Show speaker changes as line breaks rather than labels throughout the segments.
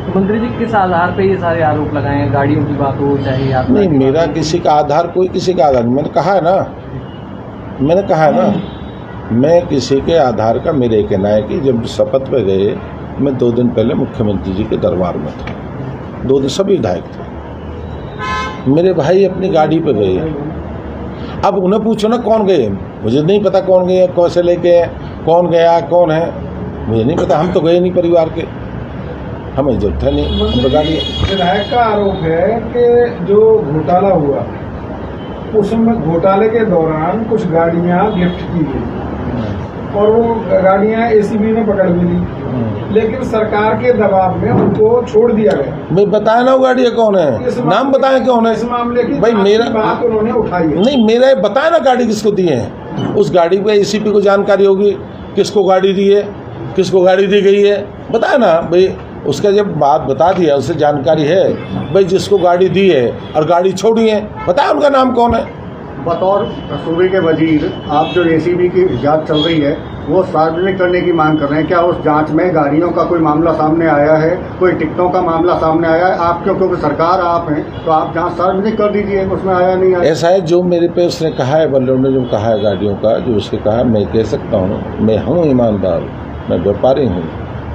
मंत्री जी किस आधार पे ये सारे आरोप लगाए हैं? गाड़ियों की बात हो चाहे यात्रा
नहीं,
की
मेरा
बात हो।
किसी का आधार, कोई किसी का आधार नहीं। मैंने कहा है ना, मैं किसी के आधार का, मेरे कहना है कि जब शपथ पे गए, मैं 2 दिन पहले मुख्यमंत्री जी के दरबार में था। 2 दिन सभी विधायक थे। मेरे भाई अपनी गाड़ी पे गए। अब उन्हें पूछो ना कौन गए, मुझे नहीं पता कौन गए, कैसे लेके, कौन गया, कौन है, मुझे नहीं पता। हम तो गए नहीं परिवार के, हमें जरूरत है नहीं, हम तो गाड़ी।
विधायक का आरोप है कि जो घोटाला हुआ उसमें घोटाले के दौरान कुछ गाड़ियां गिफ्ट की गई और वो गाड़ियां एसीबी ने पकड़ भी ली, लेकिन सरकार के दबाव में उनको छोड़ दिया गया।
भाई बताया ना वो गाड़ी कौन है, नाम बताया कौन है
इस मामले की
भाई। मेरा
बात उन्होंने उठाई है।
नहीं, मेरा बताया ना गाड़ी किसको दी है। उस गाड़ी पे एसीपी को जानकारी होगी किसको गाड़ी दी है, किसको गाड़ी दी गई है, बताया ना भाई। उसका जब बात बता दिया, उसे जानकारी है भाई जिसको गाड़ी दी है और गाड़ी छोड़ी है, बताया उनका नाम कौन है।
बतौर सूबे के वजीर आप जो एसीबी की जांच चल रही है वो सार्वजनिक करने की मांग कर रहे हैं, क्या उस जांच में गाड़ियों का कोई मामला सामने आया है, कोई टिकटों का मामला सामने आया है? आप क्योंकि सरकार आप हैं तो आप जांच सार्वजनिक कर दीजिए, उसमें आया नहीं आया।
ऐसा है जो मेरे पे उसने कहा है, बल्लभ ने जो कहा है गाड़ियों का, जो उसके कहा, मैं कह सकता हूँ, मैं हूँ ईमानदार, मैं व्यापारी हूँ,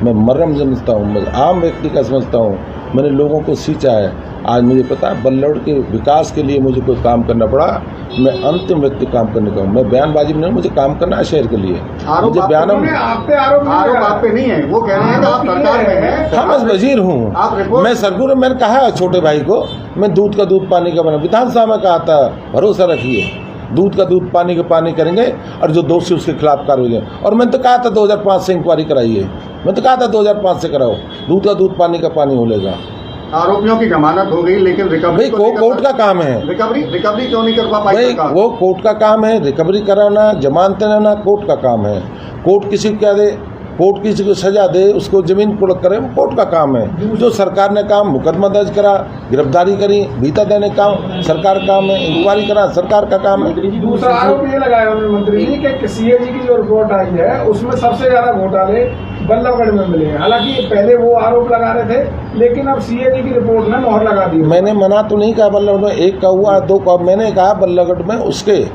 मैं मर्म समझता हूँ, मैं आम व्यक्ति का समझता हूँ, मैंने लोगों को सींचा है। आज मुझे पता है बल्लभ के विकास के लिए मुझे कोई काम करना पड़ा, मैं अंतिम व्यक्ति काम करने का हूँ। मैं बयानबाजी में नहीं, मुझे काम करना है शहर के लिए। मुझे बयान
आरोप
आप पे नहीं है, वो कह रहे हैं कि आप सरकार में हैं।
हाँ, मैं वजीर हूँ, मैं सरगुर। मैंने कहा है छोटे भाई को, मैं दूध का दूध पानी का बना, विधानसभा में कहा था, भरोसा रखिए, दूध का दूध पानी का पानी करेंगे और जो दोषी उसके खिलाफ कार्रवाई करेंगे। और मैंने तो कहा था 2005 से इंक्वायरी कराइए, मैं तो कहा था 2005 से कराओ, दूध का दूध पानी का पानी हो लेगा।
आरोपियों की जमानत हो गई, लेकिन रिकवरी
कोर्ट का काम है।
रिकवरी क्यों नहीं कर पाई
भाई?
सरकार?
वो कोर्ट का काम है, रिकवरी कराना, जमानतें लेना कोर्ट का काम है। कोर्ट किसी को क्या दे, कोर्ट किसी को सजा दे, उसको जमीन कुड़क करे, वो कोर्ट का काम है। जो सरकार ने काम, मुकदमा दर्ज करा, गिरफ्तारी करी, भीता देने काम सरकार का काम है, इंक्वायरी करा सरकार का काम है।
दूसरा आरोप ये लगाया उन्होंने मंत्री जी कि सीएजी की जो रिपोर्ट आई है उसमें सबसे ज्यादा घोटाले बल्लभगढ़ में मिले हैं। हालांकि पहले वो आरोप लगा रहे थे, लेकिन अब सीएजी की रिपोर्ट ने मोहर लगा दी।
मैंने मना तो नहीं कहा बल्लभगढ़ में 1 का हुआ 2 का, मैंने कहा बल्लभगढ़ में उसके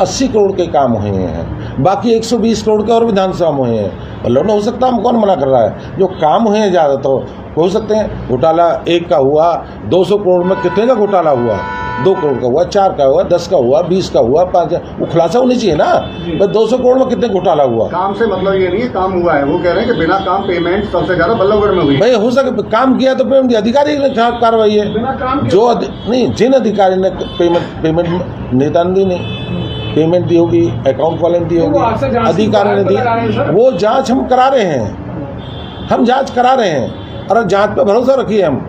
80 करोड़ के काम हुए हैं, बाकी 120 करोड़ के और विधानसभा में हुए हैं। बल्लभगढ़ हो सकता है, हम कौन मना कर रहा है। जो काम हुए हैं ज़्यादा तो हो सकते हैं। घोटाला 1 का हुआ, 200 करोड़ में कितने का घोटाला हुआ, 2 करोड़ का हुआ, 4 का हुआ, 10 का हुआ, 20 का हुआ, 5, वो खुलासा होनी चाहिए ना। बस 200 करोड़ में कितने घोटाला हुआ।
काम से मतलब ये नहीं है काम हुआ है, वो कह रहे हैं कि बिना काम पेमेंट सबसे ज्यादा बल्लभगढ़ में हुई।
भाई हो सके काम किया तो पेमेंट अधिकारी के खिलाफ कार्रवाई है। जो नहीं, जिन अधिकारी ने पेमेंट नेता ने दी नहीं, पेमेंट दी होगी, अकाउंट वाले ने दी होगी, अधिकारी ने दी, वो जांच हम करा रहे हैं, हम जांच करा रहे हैं। और जांच पे भरोसा रखिए। हम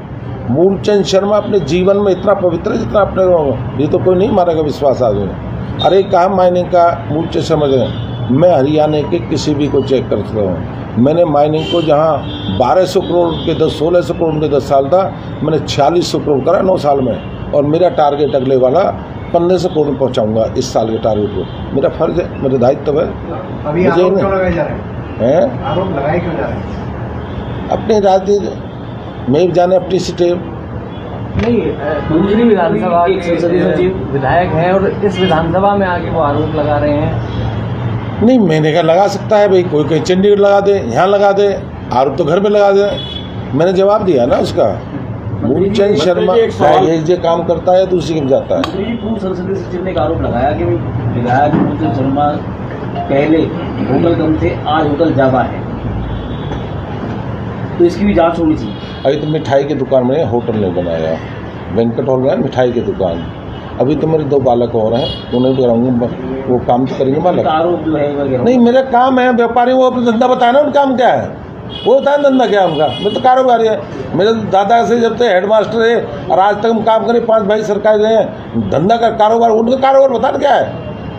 मूलचंद शर्मा अपने जीवन में इतना पवित्र है जितना अपने, ये तो कोई नहीं मारेगा विश्वास आदमी। अरे कहा माइनिंग का मूलचंद शर्मा, मैं हरियाणा के किसी भी को चेक कर सकता हूँ। मैंने माइनिंग को जहाँ 1200 करोड़ के 1600 करोड़ के 10 साल था, मैंने 4600 करोड़ करा 9 साल में। और मेरा टारगेट अगले वाला 1500 करोड़ में पहुँचाऊँगा इस साल के टारगेट को। मेरा फर्ज है, मेरा दायित्व है।
अभी आरोप क्यों लगाए जा रहे हैं? आरोप लगाए क्यों जा रहे हैं?
अपने राजनीति में जाने अपनी सीटें।
नहीं, दूसरी विधानसभा के संसदीय सचिव विधायक हैं और इस विधानसभा में आके वो आरोप लगा रहे हैं। नहीं, मैंने कहा लगा सकता है भाई, कोई कहीं चंडीगढ़ लगा दे, यहाँ लगा दे, आरोप तो घर पे लगा दे। मैंने जवाब दिया ना उसका। मूलचंद शर्मा ये काम करता है, दूसरी के जाता है।
पूर्व संसदीय सचिव ने एक आरोप लगाया कि विधायक मूलचंद शर्मा पहले होटल कम थे, आज होटल ज्यादा है, तो इसकी भी जांच होनी चाहिए।
अभी तो मिठाई की दुकान में होटल नहीं बनाया, वेंकट हॉल में मिठाई की दुकान। अभी तो मेरे 2 बालक और हैं, उन्हें भी कराऊंगा, वो काम तो करेंगे बालक।
आरोप जो है वगैरह नहीं,
मेरा काम है व्यापारी, वो अपना धंधा बताया ना, उनका काम क्या है, वो होता है धंधा क्या उनका। मैं तो कारोबारी है। मेरे दादा से जब से हेडमास्टर है और आज तक हम काम करें, 5 भाई सरकारी रहे हैं। धंधा का कारोबार, उनका कारोबार बता क्या है,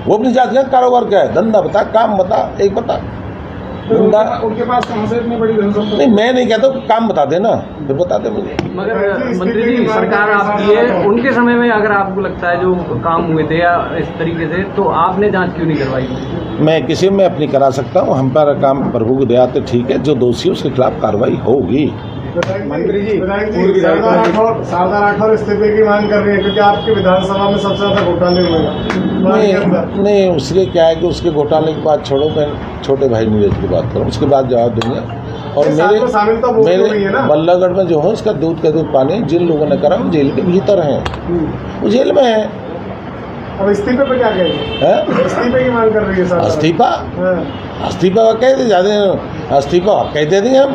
वो अपनी जात का कारोबार क्या है, धंधा बता, काम बता, एक बता।
उनके पास कहाँ से इतनी बड़ी धनसंपत्ति?
नहीं, मैं नहीं कहता, काम बता देना, फिर बता दे मुझे।
मगर मंत्री जी, सरकार आपकी है, उनके समय में अगर आपको लगता है जो काम हुए थे या इस तरीके से, तो आपने जांच क्यों नहीं करवाई?
मैं किसी में अपनी करा सकता हूँ, हम पर काम प्रभु को दया तो ठीक है, जो दोषी है उसके खिलाफ कार्रवाई होगी।
मंत्री जी
शारदा राठौर इस्तीफे की मांग कर रही है क्योंकि आपकी विधानसभा में सबसे ज्यादा घोटाले हुए हैं।
नहीं उसके क्या है कि उसके घोटाले की बात छोड़ो, मैं छोटे भाई नीरज की बात करूँ, उसके बाद जवाब दूंगा। और
शामिल तो वो
मेरे
नहीं है ना।
बल्लभगढ़ में जो है उसका दूध का दूध पानी, जिन लोगों ने करा वो जेल के भीतर हैं, वो जेल में है।
अब इस्तीफे पे क्या कहेंगे? इस्तीफे की मांग कर रही है शारदा।
इस्तीफा
हाँ।
इस्तीफा कह दे, ज्यादा इस्तीफा कह दे देंगे हम।